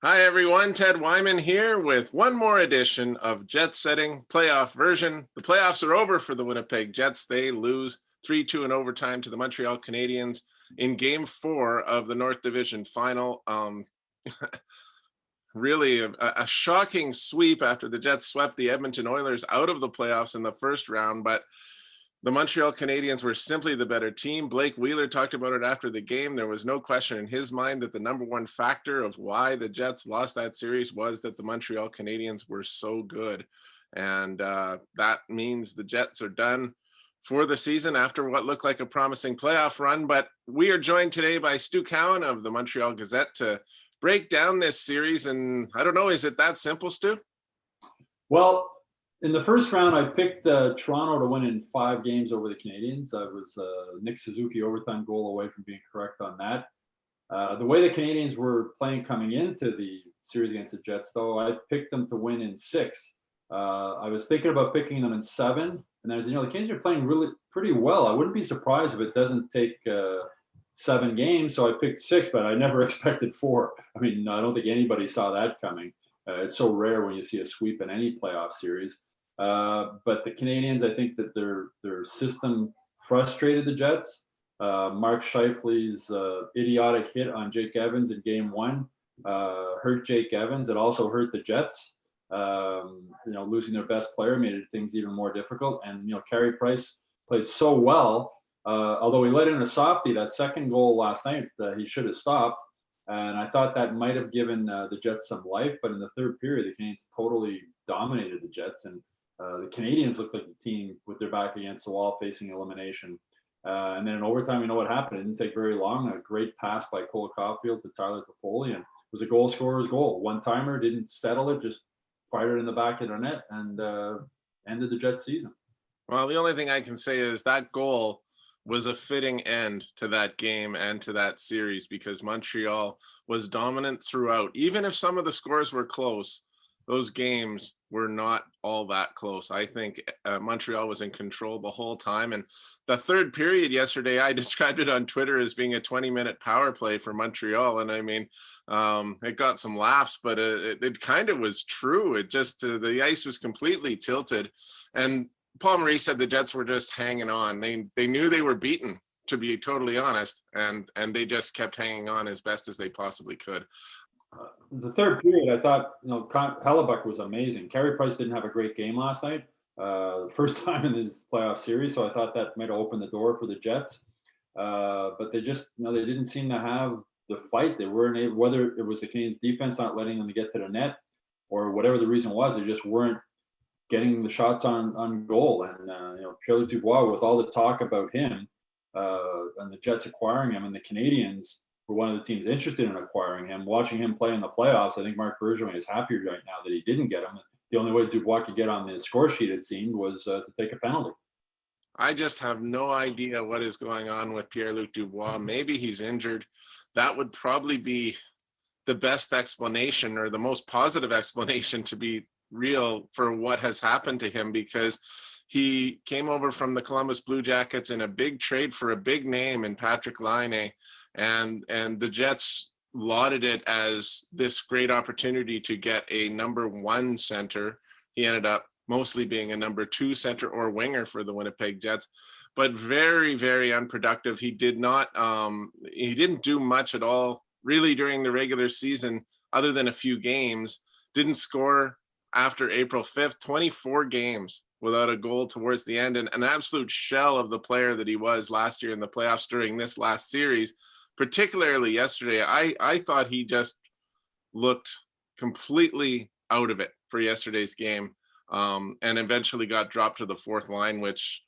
Hi, everyone. Ted Wyman here with one more edition of Jet Setting playoff version. The playoffs are over for the Winnipeg Jets. They lose 3-2 in overtime to the Montreal Canadiens in Game 4 of the North Division Final. Really a shocking sweep after the Jets swept the Edmonton Oilers out of the playoffs in the first round, but the Montreal Canadiens were simply the better team. Blake Wheeler talked about it after the game. There was no question in his mind that the number one factor of why the Jets lost that series was that the Montreal Canadiens were so good. And that means the Jets are done for the season after what looked like a promising playoff run. But we are joined today by Stu Cowan of the Montreal Gazette to break down this series. And I don't know, is it that simple, Stu? Well, in the first round, I picked Toronto to win in 5 games over the Canadiens. I was Nick Suzuki overtime goal away from being correct on that. The way the Canadiens were playing coming into the series against the Jets, though, I picked them to win in 6. I was thinking about picking them in 7, and I was, the Canadiens are playing really pretty well. I wouldn't be surprised if it doesn't take 7 games, so I picked 6, but I never expected 4. I mean, I don't think anybody saw that coming. It's so rare when you see a sweep in any playoff series. But the Canadiens, I think that their system frustrated the Jets. Mark Scheifele's idiotic hit on Jake Evans in Game 1 hurt Jake Evans. It also hurt the Jets. Losing their best player made things even more difficult. And Carey Price played so well. Although he let in a softie, that second goal last night, he should have stopped. And I thought that might have given the Jets some life. But in the third period, the Canadiens totally dominated the Jets. And the Canadiens looked like the team with their back against the wall facing elimination. And then in overtime, you know what happened? It didn't take very long. A great pass by Cole Caulfield to Tyler Toffoli. And it was a goal scorer's goal. One-timer, didn't settle it, just fired it in the back of the net and ended the Jets season. Well, the only thing I can say is that goal was a fitting end to that game and to that series because Montreal was dominant throughout. Even if some of the scores were close, those games were not all that close. I think Montreal was in control the whole time. And the third period yesterday, I described it on Twitter as being a 20-minute power play for Montreal. And I mean, it got some laughs, but it kind of was true. It just, the ice was completely tilted. And Paul Maurice said the Jets were just hanging on. They knew they were beaten, to be totally honest, and they just kept hanging on as best as they possibly could. The third period, I thought, Hellebuck was amazing. Carey Price didn't have a great game last night, first time in this playoff series, so I thought that might have opened the door for the Jets. But they just, they didn't seem to have the fight. They weren't able, whether it was the Canadiens' defense not letting them get to the net or whatever the reason was, they just weren't getting the shots on goal. And Pierre-Luc Dubois, with all the talk about him and the Jets acquiring him, and the Canadiens were one of the teams interested in acquiring him, watching him play in the playoffs, I think Marc Bergevin is happier right now that he didn't get him. The only way Dubois could get on the score sheet, it seemed, was to take a penalty. I just have no idea what is going on with Pierre-Luc Dubois. Maybe he's injured. That would probably be the best explanation, or the most positive explanation, to be real, for what has happened to him, because he came over from the Columbus Blue Jackets in a big trade for a big name in Patrick Laine, and the Jets lauded it as this great opportunity to get a number 1 center. He ended up mostly being a number 2 center or winger for the Winnipeg Jets, but very, very unproductive. He didn't do much at all really during the regular season, other than a few games. Didn't score after April 5th, 24 games without a goal towards the end, and an absolute shell of the player that he was last year in the playoffs during this last series. Particularly yesterday, I thought he just looked completely out of it for yesterday's game, and eventually got dropped to the 4th line, which,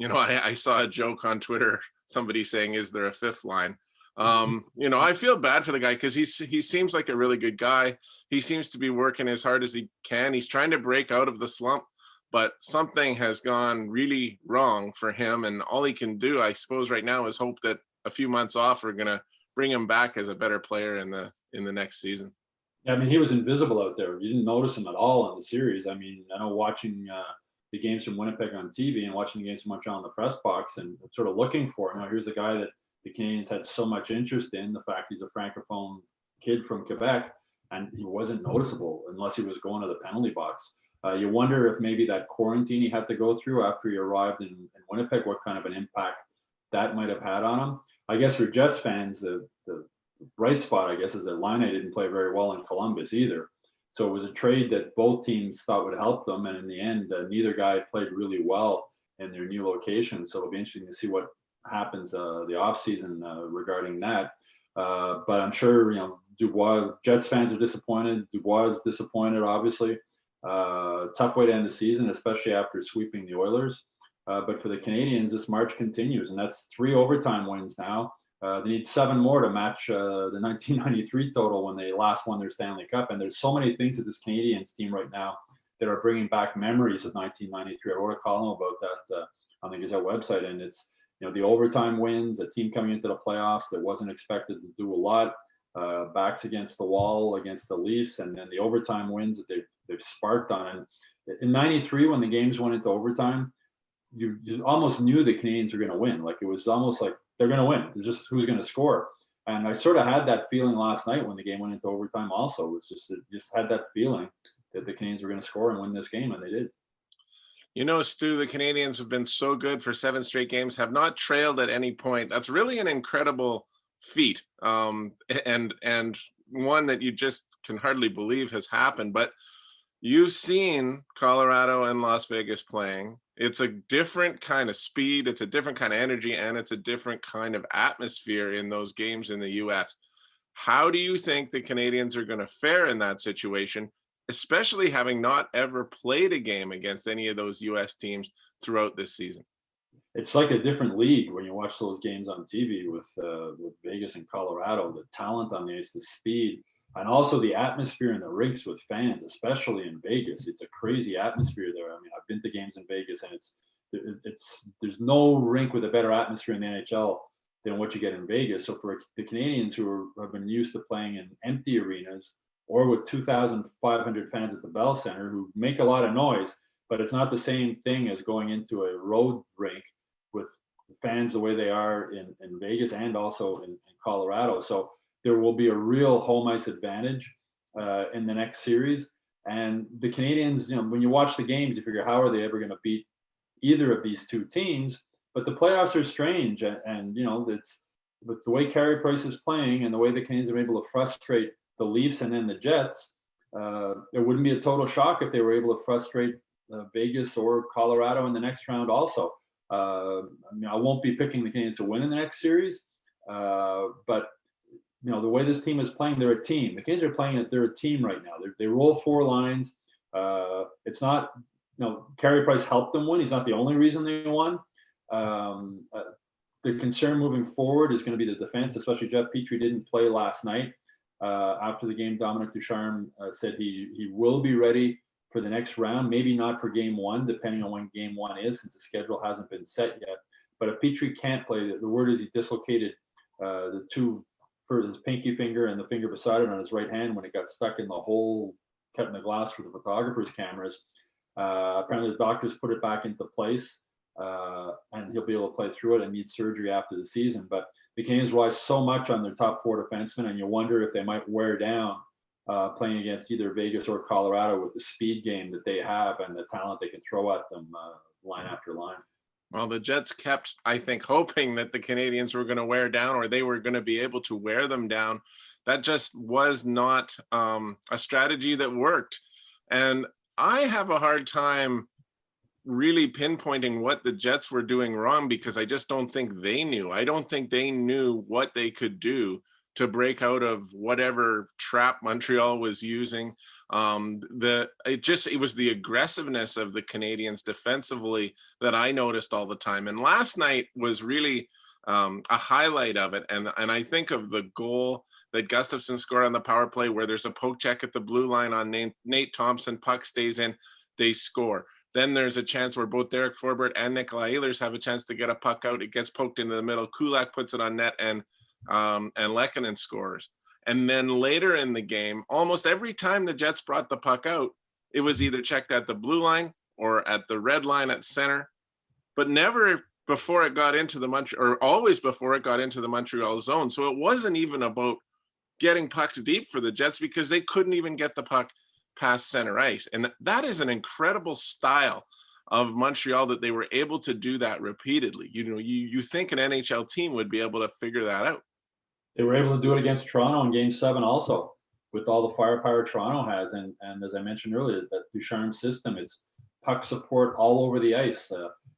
I saw a joke on Twitter, somebody saying, is there a 5th line? I feel bad for the guy because he seems like a really good guy. He seems to be working as hard as he can. He's trying to break out of the slump, but something has gone really wrong for him. And all he can do, I suppose, right now is hope that a few months off are going to bring him back as a better player in the next season. Yeah, I mean, he was invisible out there. You didn't notice him at all in the series. I mean, I know watching the games from Winnipeg on TV and watching the games from Montreal in the press box and sort of looking for him. Here's a guy that the Canadiens had so much interest in, the fact he's a Francophone kid from Quebec. and he wasn't noticeable unless he was going to the penalty box. You wonder if maybe that quarantine he had to go through after he arrived in Winnipeg, what kind of an impact that might have had on him. I guess for Jets fans, the bright spot, I guess, is that Laine didn't play very well in Columbus either. So it was a trade that both teams thought would help them. And in the end, neither guy played really well in their new location. So it'll be interesting to see what happens the offseason regarding that. But I'm sure, Dubois, Jets fans are disappointed. Dubois is disappointed, obviously. Tough way to end the season, especially after sweeping the Oilers. But for the Canadiens, this march continues, and that's 3 overtime wins now. They need 7 more to match the 1993 total when they last won their Stanley Cup. And there's so many things at this Canadiens team right now that are bringing back memories of 1993. I wrote a column about that on the Gazette website, and it's the overtime wins, a team coming into the playoffs that wasn't expected to do a lot, backs against the wall against the Leafs, and then the overtime wins that they've sparked on. And in '93, when the games went into overtime, you almost knew the Canadiens were going to win. Like, it was almost like they're going to win. It's just who's going to score. And I sort of had that feeling last night when the game went into overtime. Also, it just had that feeling that the Canadiens were going to score and win this game, and they did. Stu, the Canadiens have been so good for 7 straight games, have not trailed at any point. That's really an incredible feat, and one that you just can hardly believe has happened. But you've seen Colorado and Las Vegas playing. It's a different kind of speed, it's a different kind of energy, and it's a different kind of atmosphere in those games in the US. How do you think the Canadiens are going to fare in that situation, especially having not ever played a game against any of those US teams throughout this season? It's like a different league when you watch those games on TV with Vegas and Colorado. The talent on the ice, the speed, and also the atmosphere in the rinks with fans, especially in Vegas. It's a crazy atmosphere there. I mean, I've been to games in Vegas, and there's no rink with a better atmosphere in the NHL than what you get in Vegas. So for the Canadiens who have been used to playing in empty arenas or with 2,500 fans at the Bell Center who make a lot of noise, but it's not the same thing as going into a road rink with fans the way they are in Vegas and also in Colorado. So there will be a real home ice advantage in the next series. And the Canadiens, when you watch the games, you figure, how are they ever going to beat either of these two teams? But the playoffs are strange. And it's with the way Carey Price is playing and the way the Canadiens are able to frustrate the Leafs and then the Jets, it wouldn't be a total shock if they were able to frustrate Vegas or Colorado in the next round also. I won't be picking the Canadiens to win in the next series, but the way this team is playing, they're a team. The Canadiens are playing it; they're a team right now. They roll 4 lines. It's not, Carey Price helped them win. He's not the only reason they won. The concern moving forward is going to be the defense, especially Jeff Petrie didn't play last night. After the game, Dominic Ducharme said he will be ready for the next round, maybe not for game 1, depending on when game 1 is, since the schedule hasn't been set yet. But if Petrie can't play, the word is he dislocated the 2 for his pinky finger and the finger beside it on his right hand when it got stuck in the hole cut in the glass for the photographer's cameras. Apparently the doctors put it back into place, and he'll be able to play through it and need surgery after the season. But the Canadiens rely so much on their top 4 defensemen, and you wonder if they might wear down playing against either Vegas or Colorado with the speed game that they have and the talent they can throw at them line after line. Well, the Jets kept, I think, hoping that the Canadiens were going to wear down or they were going to be able to wear them down. That just was not a strategy that worked. And I have a hard time really pinpointing what the Jets were doing wrong because I just don't think they knew. I don't think they knew what they could do to break out of whatever trap Montreal was using. It was the aggressiveness of the Canadiens defensively that I noticed all the time. And last night was really a highlight of it. And I think of the goal that Gustafsson scored on the power play where there's a poke check at the blue line on Nate Thompson, puck stays in, they score. Then there's a chance where both Derek Forbert and Nikolai Ehlers have a chance to get a puck out. It gets poked into the middle. Kulak puts it on net and Lehkonen scores. And then later in the game, almost every time the Jets brought the puck out, it was either checked at the blue line or at the red line at center, but never before it got into the always before it got into the Montreal zone. So it wasn't even about getting pucks deep for the Jets because they couldn't even get the puck past center ice. And that is an incredible style of Montreal, that they were able to do that repeatedly. You think an NHL team would be able to figure that out. They were able to do it against Toronto in Game 7 also, with all the firepower Toronto has. And as I mentioned earlier, that Ducharme system, it's puck support all over the ice.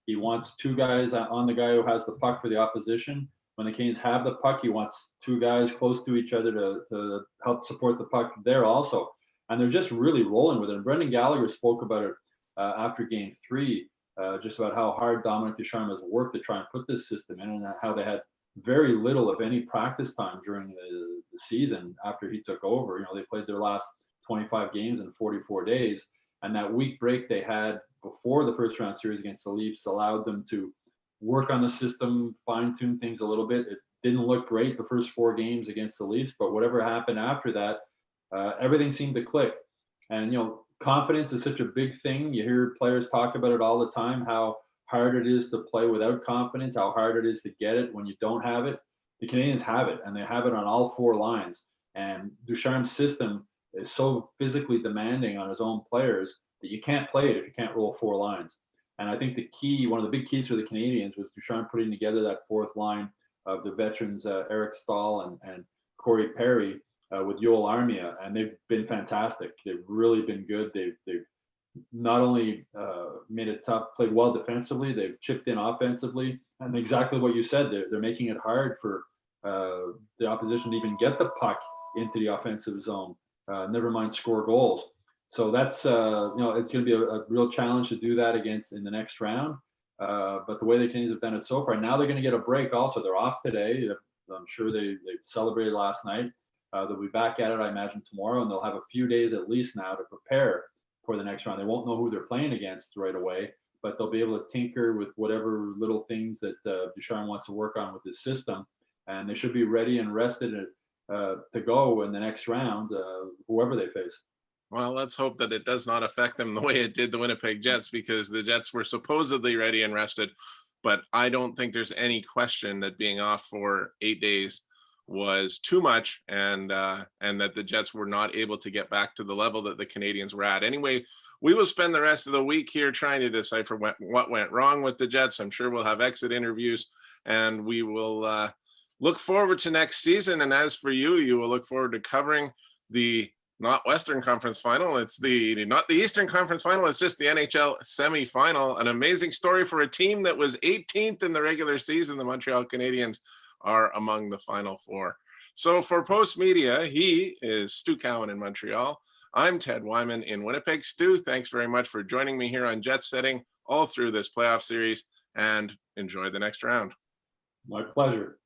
He wants two guys on the guy who has the puck for the opposition. When the Canes have the puck, he wants two guys close to each other to help support the puck there also. And they're just really rolling with it. And Brendan Gallagher spoke about it after Game 3, just about how hard Dominic Ducharme has worked to try and put this system in, and how they had very little, if any, practice time during the season after he took over. They played their last 25 games in 44 days. And that week break they had before the first round series against the Leafs allowed them to work on the system, fine-tune things a little bit. It didn't look great the first 4 games against the Leafs, but whatever happened after that, everything seemed to click. And, confidence is such a big thing. You hear players talk about it all the time, how hard it is to play without confidence, how hard it is to get it when you don't have it. The Canadiens have it, and they have it on all 4 lines. And Ducharme's system is so physically demanding on his own players that you can't play it if you can't roll 4 lines. And I think the key, one of the big keys for the Canadiens, was Ducharme putting together that 4th line of the veterans, Eric Stahl and Corey Perry, with Yoel Armia, and they've been fantastic. They've really been good. They've not only made it tough, played well defensively, they've chipped in offensively, and exactly what you said, they're making it hard for the opposition to even get the puck into the offensive zone, never mind score goals. So that's, it's going to be a real challenge to do that against in the next round. But the way the Canadiens have done it so far, now they're going to get a break also. They're off today. I'm sure they celebrated last night. They'll be back at it, I imagine, tomorrow, and they'll have a few days at least now to prepare for the next round. They won't know who they're playing against right away, but they'll be able to tinker with whatever little things that Ducharme wants to work on with his system, and they should be ready and rested to go in the next round, whoever they face. Well, let's hope that it does not affect them the way it did the Winnipeg Jets, because the Jets were supposedly ready and rested, but I don't think there's any question that being off for 8 days was too much, and that the Jets were not able to get back to the level that the Canadiens were at. Anyway, we will spend the rest of the week here trying to decipher what went wrong with the Jets. I'm sure we'll have exit interviews, and we will look forward to next season. And as for you, you will look forward to covering the not Western Conference final. It's not the Eastern Conference final. It's just the NHL semifinal. An amazing story for a team that was 18th in the regular season. The Montreal Canadiens are among the final 4. So for Post Media, he is Stu Cowan in Montreal. I'm Ted Wyman in Winnipeg. Stu, thanks very much for joining me here on Jet Setting all through this playoff series, and enjoy the next round. My pleasure.